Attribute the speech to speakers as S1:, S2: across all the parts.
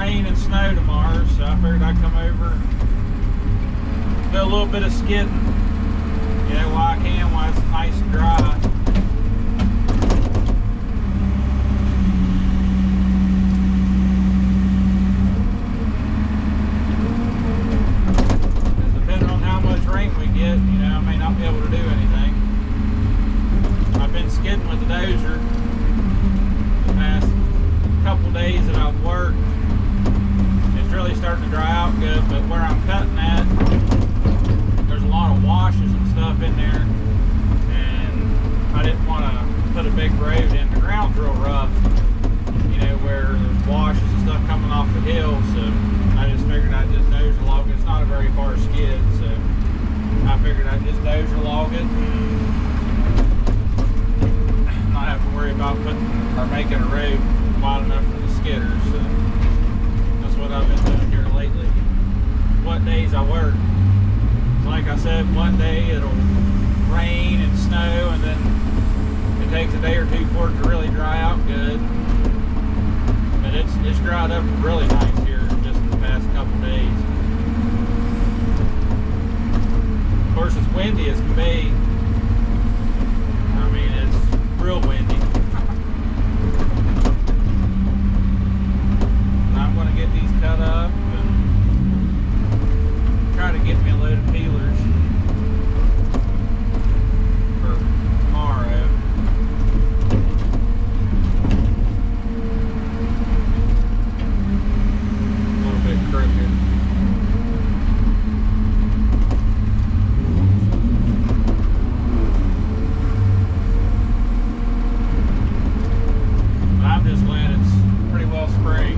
S1: rain and snow tomorrow, so I figured I'd come over, do a little bit of skidding, you know, while I can, while it's nice and dry. Depending on how much rain we get, you know, I may not be able to do anything. I've been skidding with the dozer the past couple days that I've worked. It's really starting to dry out good, but where I'm cutting at, there's a lot of washes and stuff in there, and I didn't want to put a big road in. The ground's real rough, you know, where there's washes and stuff coming off the hill, so I just figured I'd just dozer log it. It's not a very far skid, so I figured I'd just dozer log it and not have to worry about putting or making a road wide enough for the skidders. So that's what I've been doing here lately. What days I work. Like I said, one day it'll rain and snow, and then it takes a day or two for it to really dry out good. But it's dried up really nice here just the past couple days. Of course, it's windy as can be. I mean, it's real windy. I'm going to get these cut up and try to get me a load of peelers for tomorrow. A little bit crooked. But I'm just glad it's pretty well spring.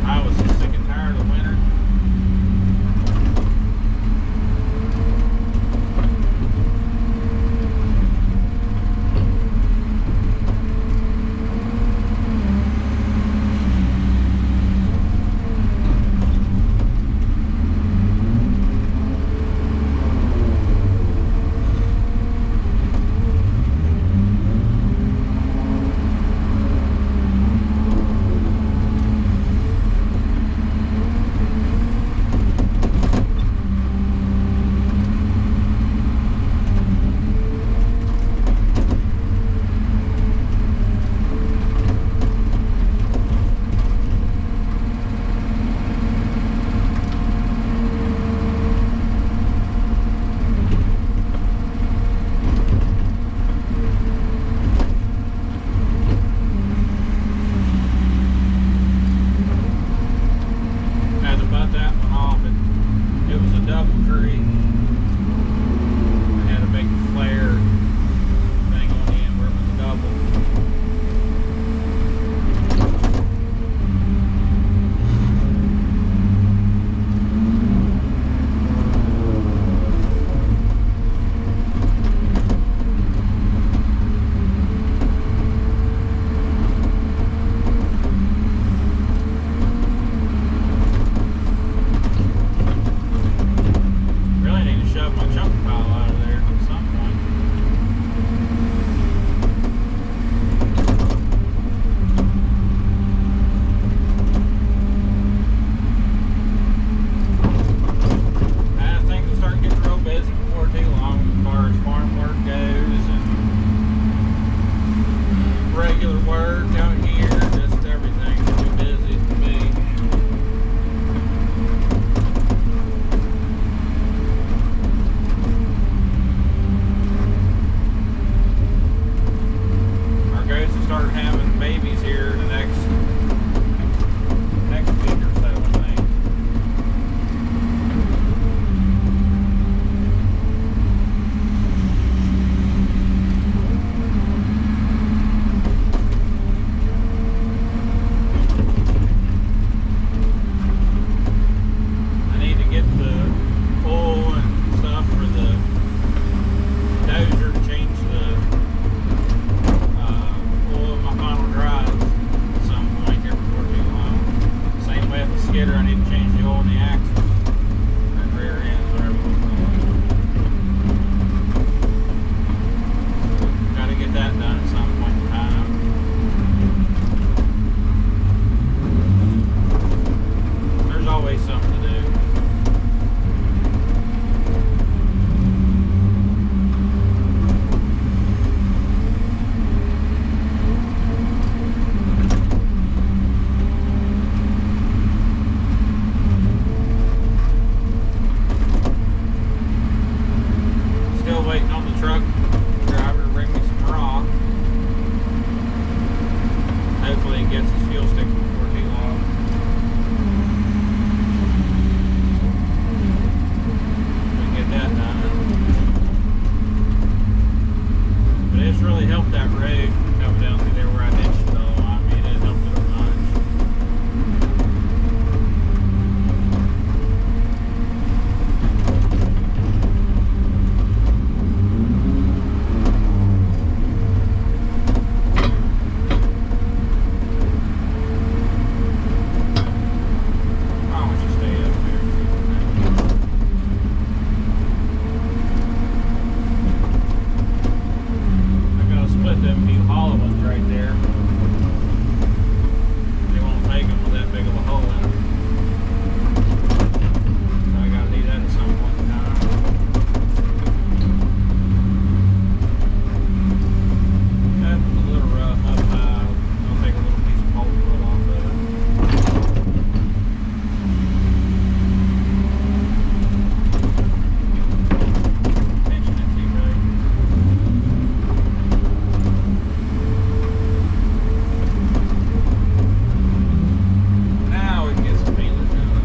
S1: I was sick and tired of winter. really helped that road coming down through there where I ditched it all. I mean, it helped it a bunch. Why don't you stay up there and see what happens? I gotta split them few hollow ones right there. They won't take them with that big of a hole in them. So I gotta do that at some point in time. That was a little rough up high. I'll take a little piece of bolt wood off of it. Tension it too big. Now we can get some feelers out of it.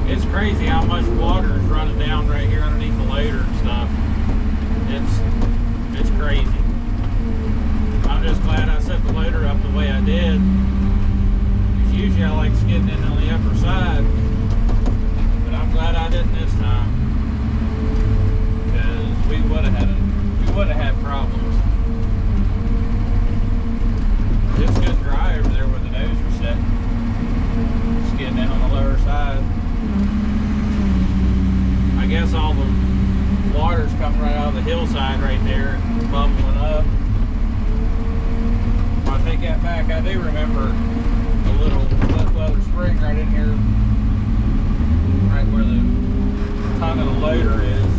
S1: It's crazy how much water is running down right here underneath the loader and stuff. It's crazy. I'm just glad I set the loader up the way I did. Because usually I like skidding in on the upper side, but I'm glad I didn't this time. Because we would have had problems. It's good dry over there where the dozer set. Skidding in on the lower side. I guess all the water's coming right out of the hillside right there and bubbling up. When I take that back, I do remember a little wet weather spring right in here, right where the tongue of the loader is.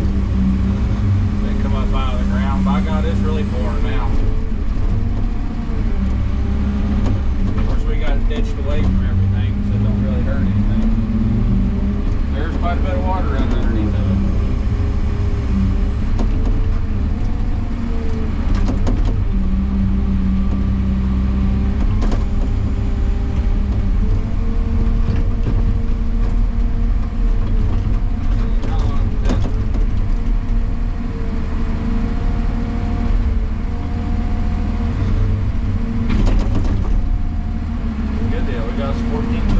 S1: They come up out of the ground. By God, it's really pouring now. Of course, we got it ditched away from everything, so it don't really hurt anything. There's quite a bit of water running underneath of it. How long is that? Good deal. We got us 14 minutes.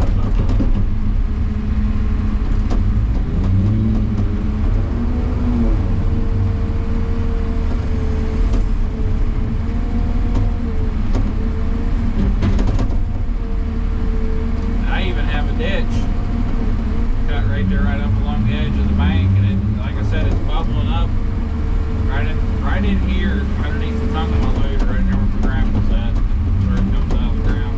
S1: Right in here, underneath the tongue of my loader, right there where the grapple's at, where it comes out of the ground.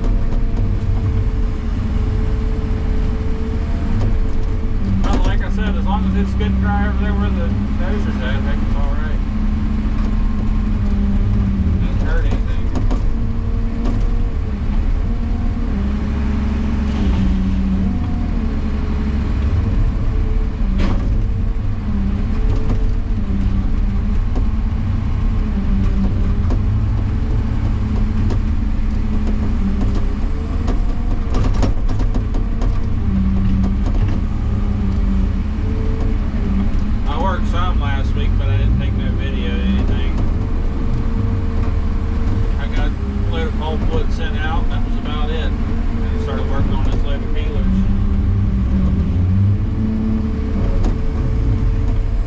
S1: Well, like I said, as long as it's good and dry over there where the dozer's at, heck, it's alright. Doesn't hurt anything. Some last week, but I didn't take no video or anything. I got a load of pulpwood sent out, and that was about it. And I started working on this load of peelers.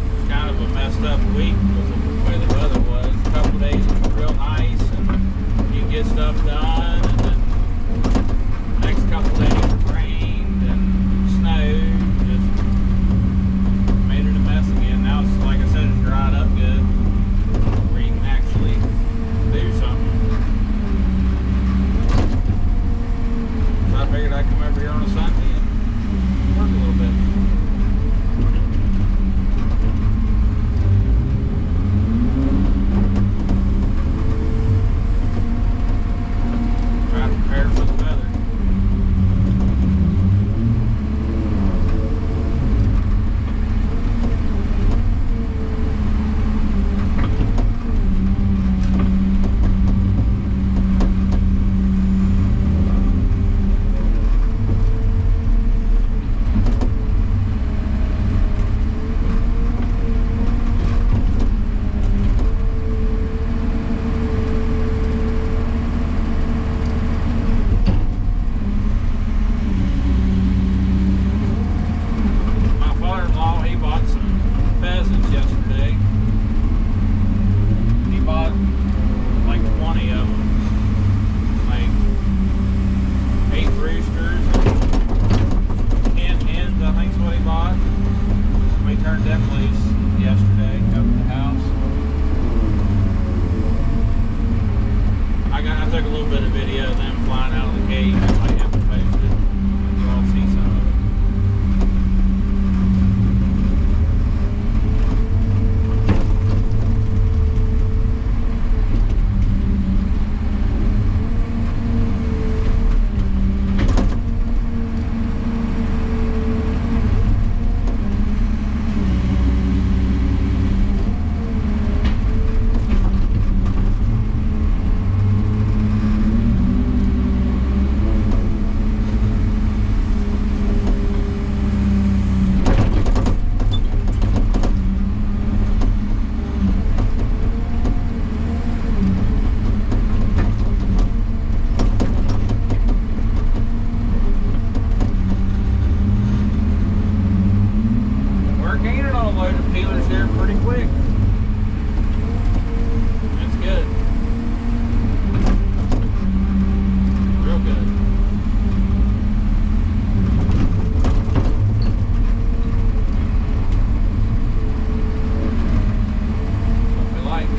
S1: It was kind of a messed up week because of the way the weather was. A couple of days it was real nice, and you get stuff done, and then the next couple of days it rained and snowed. Just made it a mess again. Now it's turned them loose yesterday up at the house. I took a little bit of video of them flying out of the cage. I might have to post it. You all see some of it. Peelers there pretty quick. That's good. Real good. What we like.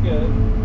S1: good.